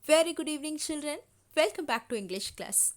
Very good evening, children. Welcome back to English class.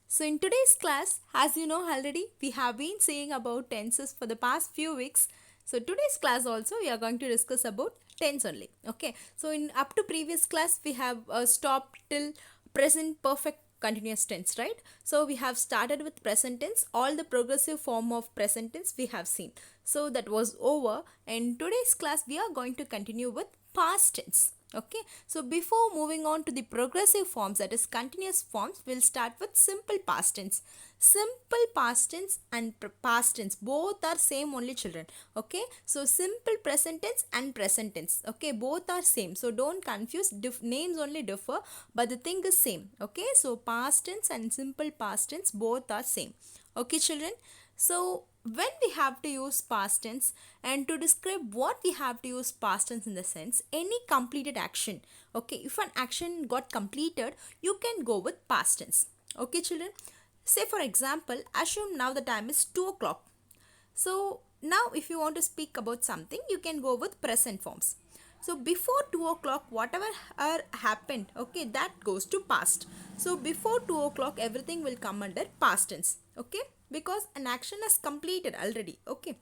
So, in today's class, as you know already, we have been saying about tenses for the past few weeks. So, today's class also we are going to discuss about tense only. Okay. So, in up to previous class, we have stopped till present perfect continuous tense, right? So, we have started with present tense, all the progressive form of present tense we have seen. So, that was over. And today's class, we are going to continue with past tense. Okay, so before moving on to the progressive forms, that is continuous forms, we'll start with simple past tense. Simple past tense and past tense both are same only, children. Okay, so simple present tense and present tense, okay, both are same, so don't confuse, names only differ but the thing is same. Okay, so past tense and simple past tense both are same. Okay, children, so when we have to use past tense, and to describe what we have to use past tense in the sense any completed action. Okay, if an action got completed, you can go with past tense. Okay, children, say for example, assume now the time is 2 o'clock. So now if you want to speak about something, you can go with present forms. So before 2 o'clock, whatever happened, okay, that goes to past. So before 2 o'clock, everything will come under past tense, okay, because an action is completed already, okay.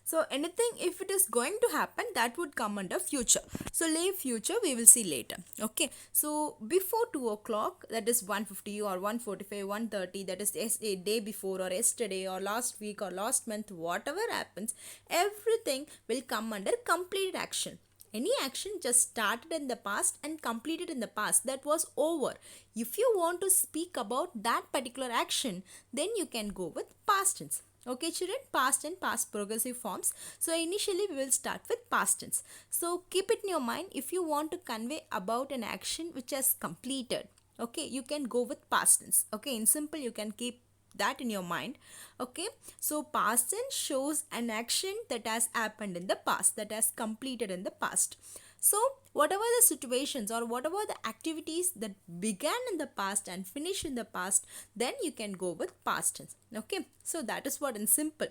So anything if it is going to happen, that would come under future. So leave future, we will see later. Okay. So before 2 o'clock, that is 1:50 or 1:45, 1:30, that is a day before or yesterday or last week or last month, whatever happens, everything will come under completed action. Any action just started in the past and completed in the past, that was over. If you want to speak about that particular action, then you can go with past tense. Okay, children, past and past progressive forms. So initially we will start with past tense. So keep it in your mind, if you want to convey about an action which has completed, okay, you can go with past tense. Okay, in simple you can keep that in your mind. Okay, so past tense shows an action that has happened in the past, that has completed in the past. So whatever the situations or whatever the activities that began in the past and finished in the past, then you can go with past tense. Okay, so that is what in simple.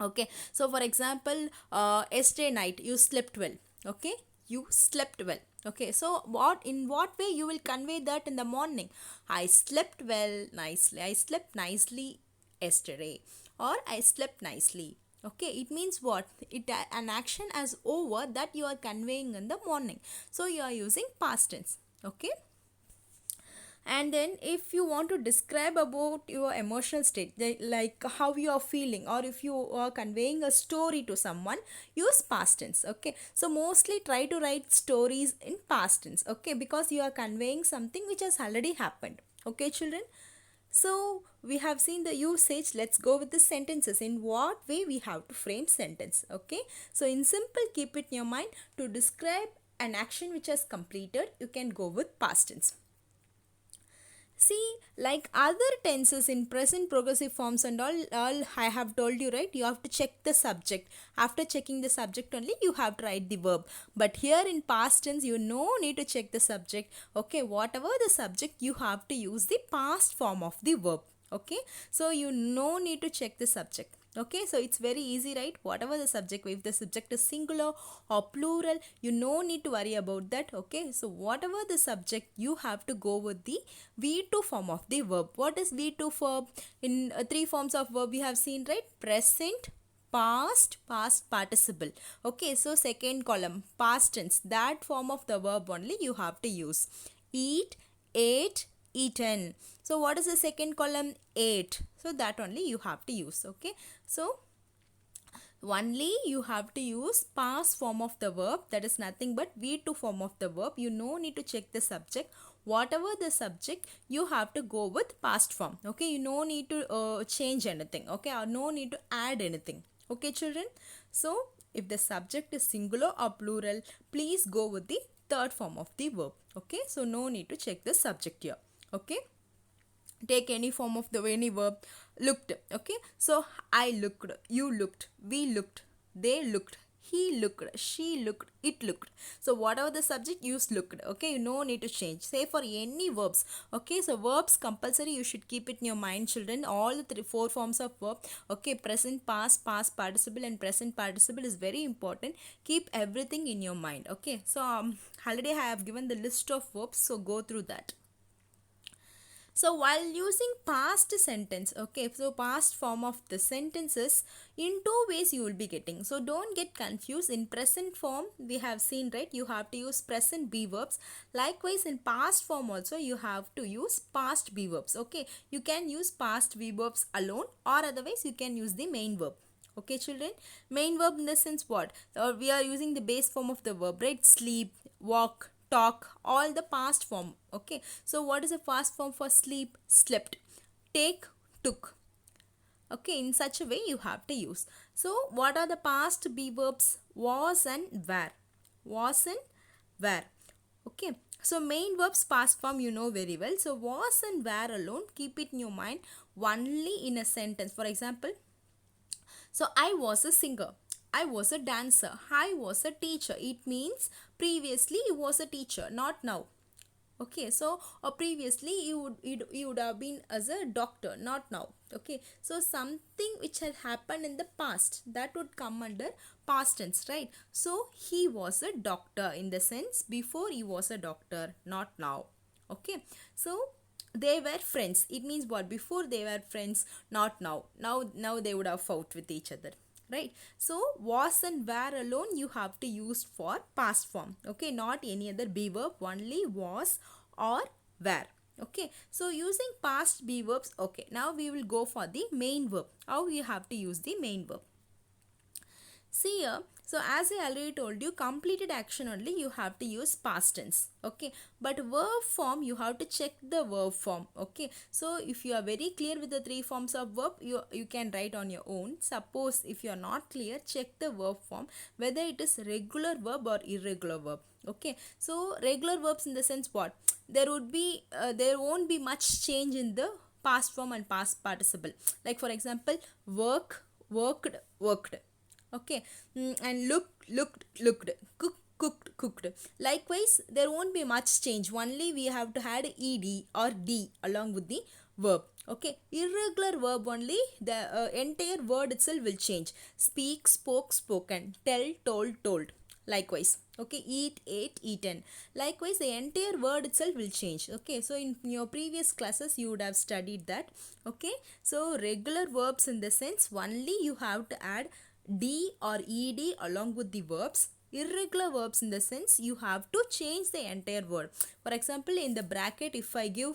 Okay, so for example, yesterday night you slept well. Okay, you slept well. Okay, so in what way you will convey that in the morning? I slept well nicely, I slept nicely yesterday, or I slept nicely. Okay, it means what? It an action as over that you are conveying in the morning, so you are using past tense. Okay, and then if you want to describe about your emotional state, like how you are feeling, or if you are conveying a story to someone, use past tense. Okay, so mostly try to write stories in past tense, okay, because you are conveying something which has already happened. Okay, children, so we have seen the usage. Let's go with the sentences. In what way we have to frame sentence? Okay, so in simple, keep it in your mind, to describe an action which has completed, you can go with past tense. See, like other tenses in present progressive forms and all I have told you, right? You have to check the subject. After checking the subject only, you have to write the verb. But here in past tense, you no need to check the subject. Okay, whatever the subject, you have to use the past form of the verb. Okay, so you no need to check the subject. Okay, so it's very easy, right? Whatever the subject, if the subject is singular or plural, you no need to worry about that. Okay, so whatever the subject, you have to go with the V2 form of the verb. What is V2 verb? In three forms of verb we have seen, right? Present, past, past participle. Okay, so second column, past tense, that form of the verb only you have to use. Eat, ate, eaten. So what is the second column? Ate. So that only you have to use. Okay, so only you have to use past form of the verb, that is nothing but V2 form of the verb. You no need to check the subject. Whatever the subject, you have to go with past form. Okay, you no need to change anything. Okay, or no need to add anything. Okay, children, so if the subject is singular or plural, please go with the third form of the verb. Okay, so no need to check the subject here. Okay, take any form of the any verb. Looked. Okay, so I looked, you looked, we looked, they looked, He looked, she looked, it looked. So whatever the subject, use looked. Okay, no need to change. Say for any verbs. Okay, so verbs compulsory, you should keep it in your mind, children. All the four forms of verb. Okay, present, past, past participle, and present participle is very important. Keep everything in your mind. Okay, so already I have given the list of verbs, so go through that. So while using past sentence, okay, so past form of the sentences, in two ways you will be getting. So don't get confused. In present form, we have seen, right, you have to use present be verbs. Likewise, in past form also, you have to use past be verbs. Okay, you can use past be verbs alone, or otherwise you can use the main verb. Okay, children, main verb in the sense what, we are using the base form of the verb, right? Sleep, walk, talk, all the past form. Okay, so what is the past form for sleep? Slept. Take, took. Okay, in such a way you have to use. So what are the past be verbs? Was and were. Was and were. Okay, so main verbs past form you know very well. So was and were alone, keep it in your mind only in a sentence. For example, so I was a singer, I was a dancer, I was a teacher. It means previously you was a teacher, not now. Okay, so previously you would have been as a doctor, not now. Okay, so something which had happened in the past, that would come under past tense, right? So he was a doctor, in the sense before he was a doctor, not now. Okay, so they were friends, it means what, before they were friends, not now. Now they would have fought with each other, right? So was and were alone you have to use for past form. Okay, not any other be verb, only was or were. Okay, so using past be verbs. Okay, now we will go for the main verb. How you have to use the main verb? See here, so as I already told you, completed action only you have to use past tense. Okay, but verb form you have to check the verb form. Okay, so if you are very clear with the three forms of verb, you can write on your own. Suppose if you are not clear, check the verb form whether it is regular verb or irregular verb. Okay, so regular verbs in the sense what, there won't be much change in the past form and past participle. Like for example, work, worked, worked. Okay, and looked, cooked, cooked. Likewise, there won't be much change, only we have to add ed or d along with the verb. Okay, irregular verb only, the entire word itself will change. Speak, spoke, spoken. Tell, told, told. Likewise, okay, eat, ate, eaten. Likewise, the entire word itself will change. Okay, so in your previous classes you would have studied that. Okay, so regular verbs in the sense only you have to add d or ed along with the verbs. Irregular verbs in the sense you have to change the entire word. For example, in the bracket, if I give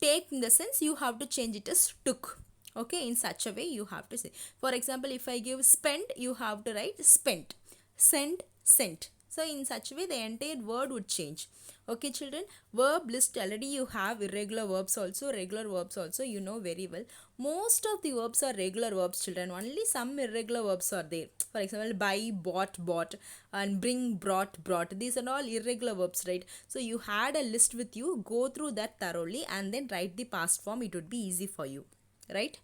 take, in the sense you have to change it as took. Okay, in such a way you have to say. For example, if I give spent, you have to write spent. Sent, sent. So in such a way the entire word would change. Okay, children, verb list already you have. Irregular verbs also, regular verbs also, you know very well. Most of the verbs are regular verbs, children. Only some irregular verbs are there. For example, buy, bought, bought, and bring, brought, brought. These are all irregular verbs, right? So you had a list with you. Go through that thoroughly and then write the past form. It would be easy for you, right?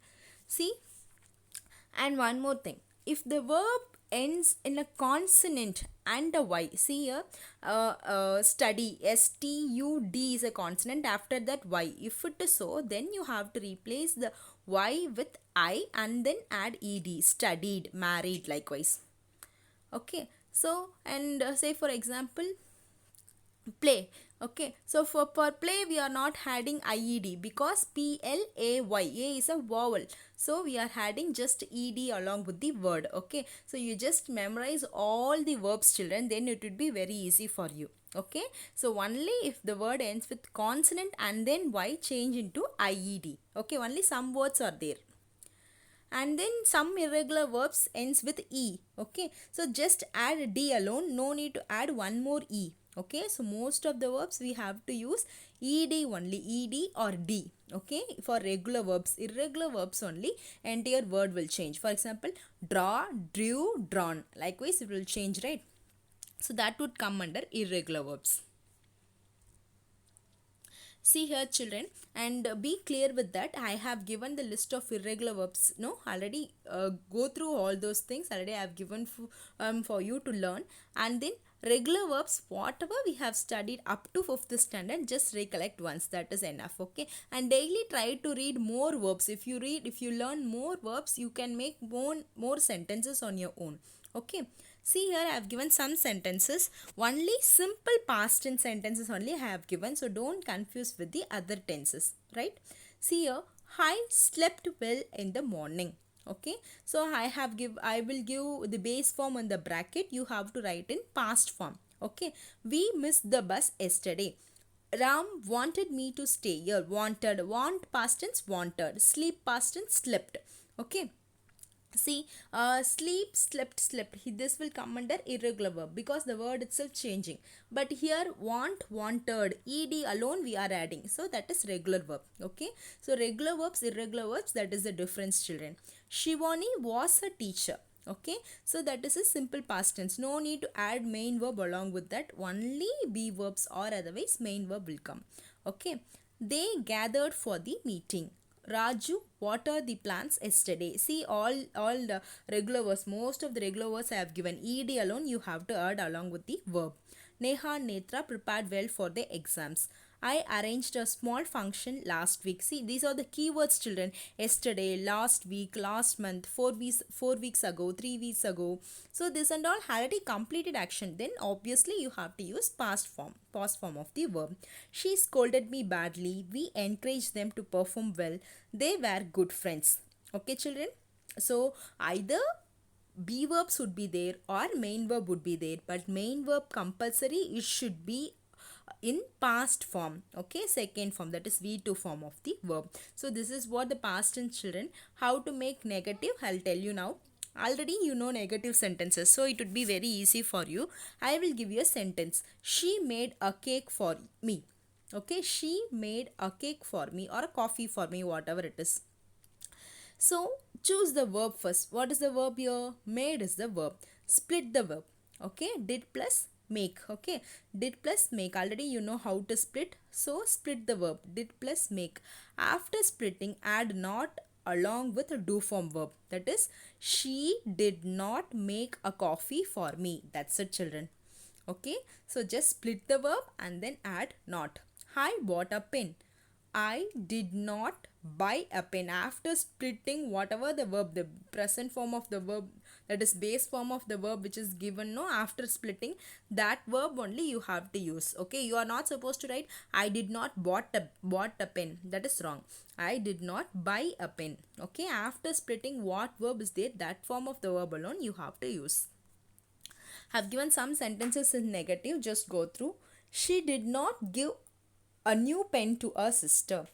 See, and one more thing, if the verb ends in a consonant and a y, see here, study, stud is a consonant, after that y. If it is so, then you have to replace the y with I and then add ed. Studied, married, likewise. Okay, so and say for example, play. Okay, so for play we are not adding ied because play, a is a vowel, so we are adding just ed along with the word. Okay, so you just memorize all the verbs, children, then it would be very easy for you. Okay, so only if the word ends with consonant and then y, change into ied. Okay, only some words are there. And then some irregular verbs ends with e. Okay, so just add d alone, no need to add one more e. Okay, so most of the verbs we have to use ed only, ed or d. Okay, for regular verbs. Irregular verbs only, entire word will change. For example, draw, drew, drawn. Likewise it will change, right? So that would come under irregular verbs. See here, children, and be clear with that. I have given the list of irregular verbs. No, already go through all those things. Already I have given for you to learn. And then regular verbs, whatever we have studied up to 5th standard, just recollect once. That is enough. Okay, and daily try to read more verbs. If you learn more verbs, you can make more sentences on your own. Okay. See here, I have given some sentences. Only simple past tense sentences only I have given. So don't confuse with the other tenses. Right? See here, I slept well in the morning. Okay. So I will give the base form on the bracket. You have to write in past form. Okay. We missed the bus yesterday. Ram wanted me to stay here. Wanted. Want past tense wanted. Sleep past tense slept. Okay. See, sleep, slept, slept. This will come under irregular verb because the word itself changing. But here, want, wanted, ed alone we are adding. So that is regular verb. Okay. So regular verbs, irregular verbs, that is the difference, children. Shivani was a teacher. Okay. So that is a simple past tense. No need to add main verb along with that. Only be verbs or otherwise main verb will come. Okay. They gathered for the meeting. Raju watered the plants yesterday. See, all the regular words, most of the regular words I have given. Ed alone you have to add along with the verb. Neha and Netra prepared well for the exams. I arranged a small function last week. See, these are the keywords, children. Yesterday, last week, last month, 4 weeks ago, 3 weeks ago. So this and all already completed action. Then obviously you have to use past form of the verb. She scolded me badly. We encouraged them to perform well. They were good friends. Okay, children. So either be verbs would be there or main verb would be there, but main verb compulsory it should be in past form. Okay, second form, that is V2 form of the verb. So this is what the past tense, children. How to make negative, I'll tell you now. Already you know negative sentences, so it would be very easy for you. I will give you a sentence. She made a cake for me. Okay, she made a cake for me or a coffee for me, whatever it is. So choose the verb first. What is the verb here? Made is the verb. Split the verb. Okay, did plus make. Okay, did plus make. Already you know how to split. So split the verb. Did plus make. After splitting, add not along with a do form verb. That is, she did not make a coffee for me. That's it, children. Okay, so just split the verb and then add not. I bought a pen. I did not buy a pen. After splitting whatever the verb, the present form of the verb, that is base form of the verb which is given, no, after splitting that verb only you have to use. Okay, you are not supposed to write I did not bought a pen. That is wrong. I did not buy a pen. Okay, after splitting what verb is there, that form of the verb alone you have to use. Have given some sentences in negative, just go through. She did not give a new pen to her sister.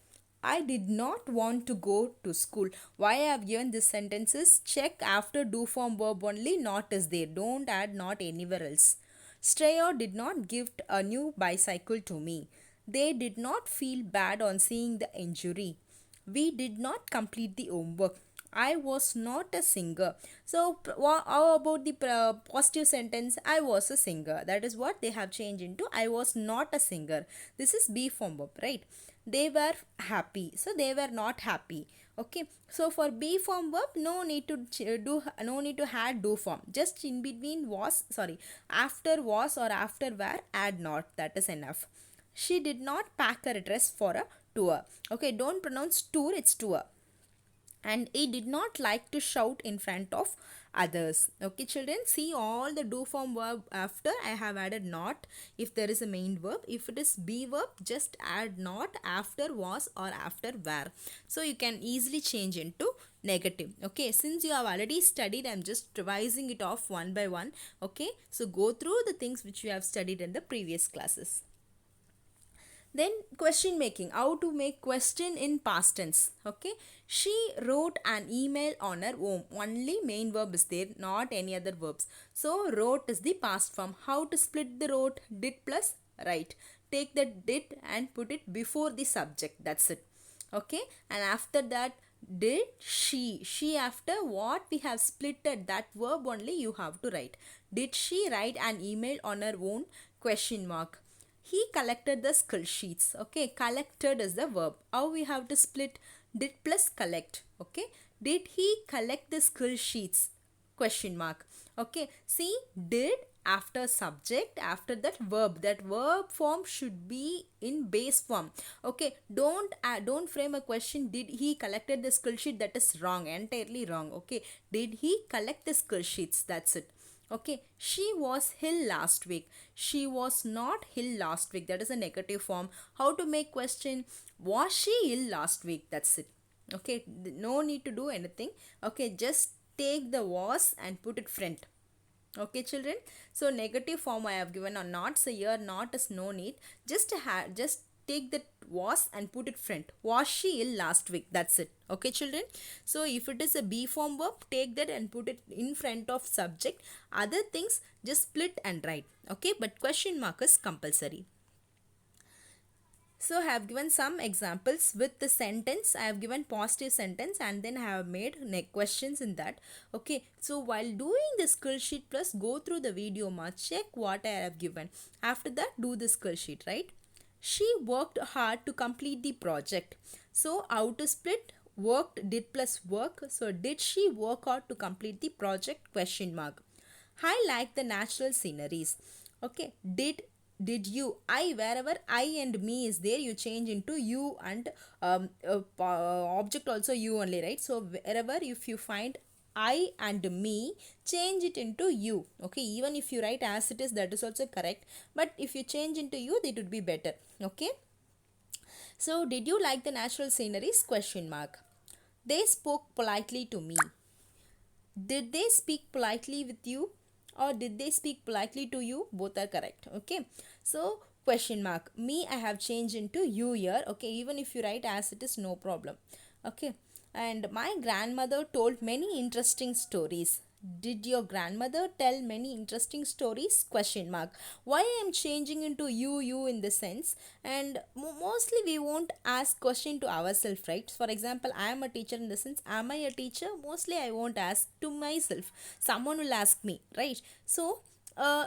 I did not want to go to school. Why I have given these sentences? Check after do form verb only, not is there. Don't add not anywhere else. Strayer did not gift a new bicycle to me. They did not feel bad on seeing the injury. We did not complete the homework. I was not a singer. So, how about the positive sentence? I was a singer. That is what they have changed into. I was not a singer. This is be form verb, right? They were happy. So, they were not happy. Okay. So, for be form verb, no need to add do form. Just in between after was or after were, add not. That is enough. She did not pack her dress for a tour. Okay, don't pronounce tour, it's tour. And he did not like to shout in front of others. Okay, children, see all the do form verb after I have added not if there is a main verb. If it is be verb, just add not after was or after were. So you can easily change into negative. Okay, since you have already studied, I'm just revising it off one by one. Okay, so go through the things which you have studied in the previous classes. Then question making, how to make question in past tense. Okay, she wrote an email on her own. Only main verb is there, not any other verbs. So wrote is the past form. How to split the wrote? Did plus write. Take the did and put it before the subject. That's it. Okay, and after that, did she after what we have splitted, that verb only you have to write. Did she write an email on her own? Question mark. He collected the skill sheets. Okay, collected is the verb. How we have to split did plus collect. Okay, did he collect the skill sheets? Question mark. Okay, see, did after subject, after that verb form should be in base form. Okay, don't frame a question, did he collected the skill sheet? That is wrong, entirely wrong. Okay, did he collect the skill sheets? That's it. Okay, she was ill last week. She was not ill last week. That is a negative form. How to make question? Was she ill last week? That's it. Okay, no need to do anything. Okay, just take the was and put it front. Okay, children. So negative form I have given or not. So here not is no need. Just take that was and put it front. Was she ill last week? That's it. Okay, children. So if it is a be form verb, take that and put it in front of subject. Other things just split and write. Okay, but question mark is compulsory. So I have given some examples with the sentence. I have given positive sentence and then I have made questions in that. Okay, so while doing the skill sheet plus go through the video check what I have given. After that do the skill sheet, right? She worked hard to complete the project. So how to split? Worked did plus work. So did she work hard to complete the project? Question mark. I like the natural sceneries. Okay, did you? I, wherever I and me is there, you change into you and object also you only, right? So wherever if you find I and me, change it into you. Okay, even if you write as it is, that is also correct, but if you change into you, that would be better. Okay, so did you like the natural sceneries? Question mark. They spoke politely to me. Did they speak politely with you or did they speak politely to you? Both are correct. Okay, so question mark. Me, I have changed into you here. Okay, even if you write as it is, no problem. Okay, and my grandmother told many interesting stories. Did your grandmother tell many interesting stories? Question mark. Why I am changing into you in the sense, and mostly we won't ask question to ourselves, right? For example, I am a teacher in the sense, am I a teacher? Mostly I won't ask to myself. Someone will ask me, right? So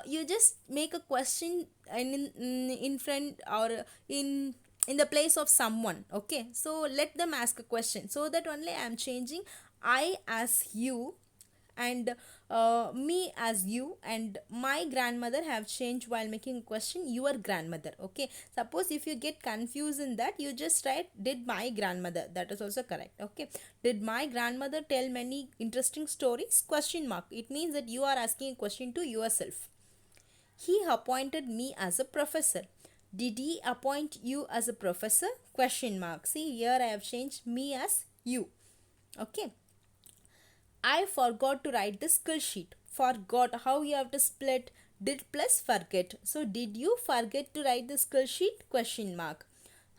you just make a question in front or in the place of someone. Okay, so let them ask a question, so that only I am changing I as you and me as you, and my grandmother have changed while making a question your grandmother. Okay, suppose if you get confused in that, you just write did my grandmother, that is also correct. Okay, did my grandmother tell many interesting stories? Question mark. It means that you are asking a question to yourself. He appointed me as a professor. Did he appoint you as a professor? Question mark. See, here I have changed me as you. Okay, I forgot to write the skill sheet. Forgot, how you have to split did plus forget. So did you forget to write the skill sheet? Question mark.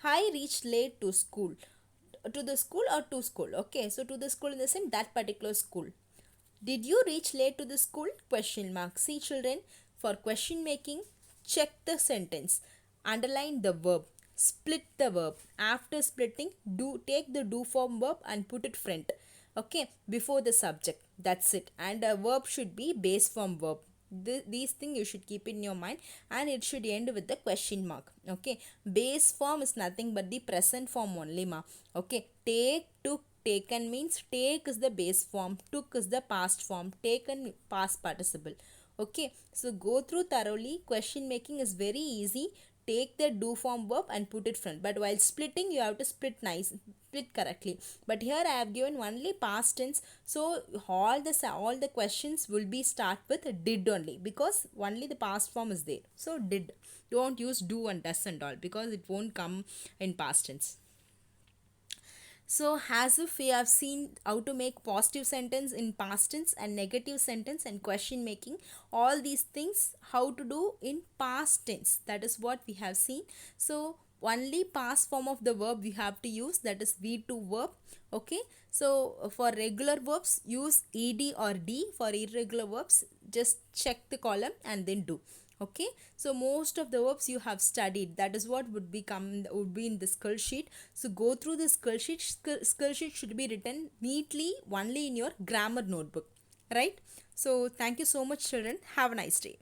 I reached late to school. To the school or to school? Okay, so to the school in the sense that particular school. Did you reach late to the school? Question mark. See, children, for question making, check the sentence. Underline the verb. Split the verb. After splitting, do take the do form verb and put it front. Okay, before the subject. That's it. And a verb should be base form verb. These things you should keep in your mind, and it should end with the question mark. Okay, base form is nothing but the present form only, ma. Okay, take, took, taken means take is the base form, took is the past form, taken past participle. Okay, so go through thoroughly. Question making is very easy. Take the do form verb and put it front, but while splitting you have to split correctly. But here I have given only past tense, so all the questions will be start with did only, because only the past form is there. So did, don't use do and does and all, because it won't come in past tense. So as if we have seen how to make positive sentence in past tense and negative sentence and question making, all these things how to do in past tense, that is what we have seen. So only past form of the verb we have to use, that is V2 verb. Okay, so for regular verbs use ed or d. For irregular verbs just check the column and then do. Okay, so most of the verbs you have studied, that is what would be in the skill sheet. So go through the skill sheet. Skill sheet should be written neatly only in your grammar notebook, right? So thank you so much, children. Have a nice day.